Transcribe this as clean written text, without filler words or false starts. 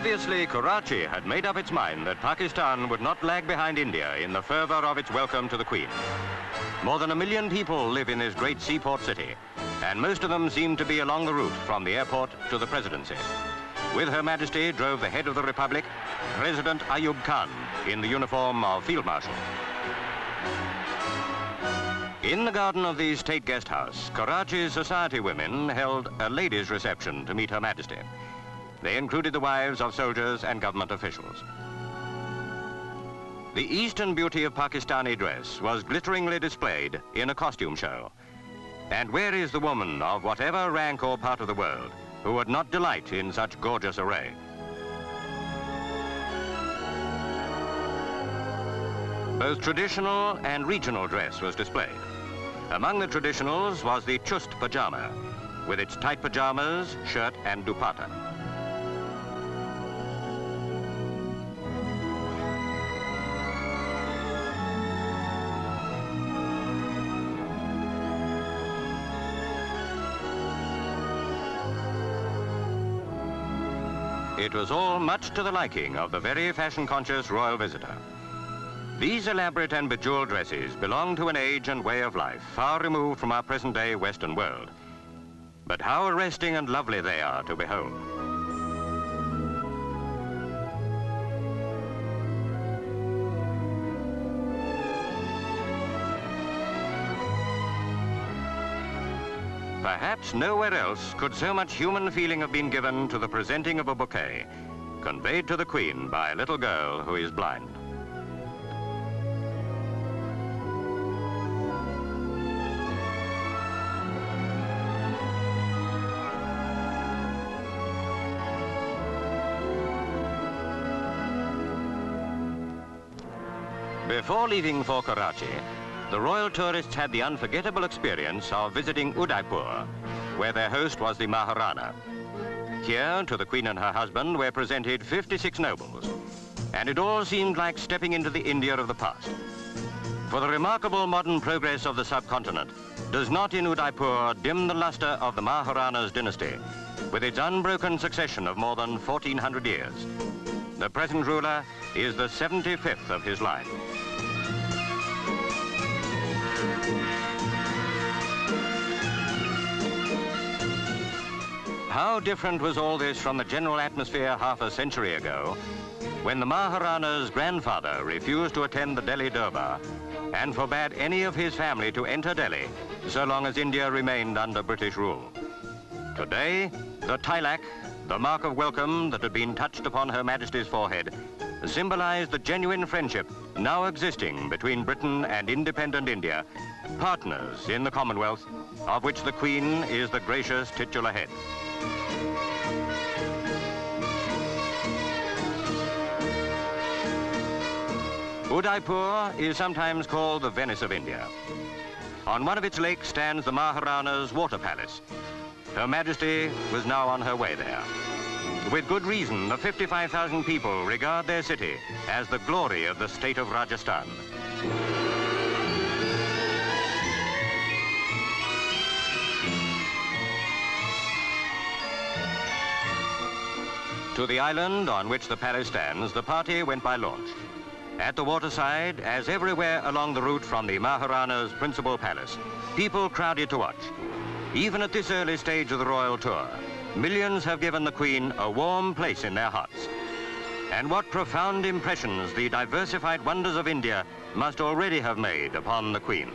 Obviously, Karachi had made up its mind that Pakistan would not lag behind India in the fervor of its welcome to the Queen. More than 1 million people live in this great seaport city, and most of them seem to be along the route from the airport to the presidency. With Her Majesty drove the head of the Republic, President Ayub Khan, in the uniform of Field Marshal. In the garden of the State Guest House, Karachi's society women held a ladies' reception to meet Her Majesty. They included the wives of soldiers and government officials. The eastern beauty of Pakistani dress was glitteringly displayed in a costume show. And where is the woman of whatever rank or part of the world who would not delight in such gorgeous array? Both traditional and regional dress was displayed. Among the traditionals was the chust pajama, with its tight pajamas, shirt and dupatta. It was all much to the liking of the very fashion-conscious royal visitor. These elaborate and bejeweled dresses belong to an age and way of life far removed from our present-day Western world. But how arresting and lovely they are to behold. Perhaps nowhere else could so much human feeling have been given to the presenting of a bouquet, conveyed to the Queen by a little girl who is blind. Before leaving for Karachi, the royal tourists had the unforgettable experience of visiting Udaipur, where their host was the Maharana. Here, to the Queen and her husband, were presented 56 nobles, and it all seemed like stepping into the India of the past. For the remarkable modern progress of the subcontinent does not in Udaipur dim the luster of the Maharana's dynasty, with its unbroken succession of more than 1,400 years. The present ruler is the 75th of his line. How different was all this from the general atmosphere half a century ago, when the Maharana's grandfather refused to attend the Delhi Durbar and forbade any of his family to enter Delhi so long as India remained under British rule. Today, the tilak, the mark of welcome that had been touched upon Her Majesty's forehead, symbolized the genuine friendship now existing between Britain and independent India, partners in the Commonwealth, of which the Queen is the gracious titular head. Udaipur is sometimes called the Venice of India. On one of its lakes stands the Maharana's water palace. Her Majesty was now on her way there. With good reason, the 55,000 people regard their city as the glory of the state of Rajasthan. To the island on which the palace stands, the party went by launch. At the waterside, as everywhere along the route from the Maharana's principal palace, people crowded to watch. Even at this early stage of the royal tour, millions have given the Queen a warm place in their hearts. And what profound impressions the diversified wonders of India must already have made upon the Queen.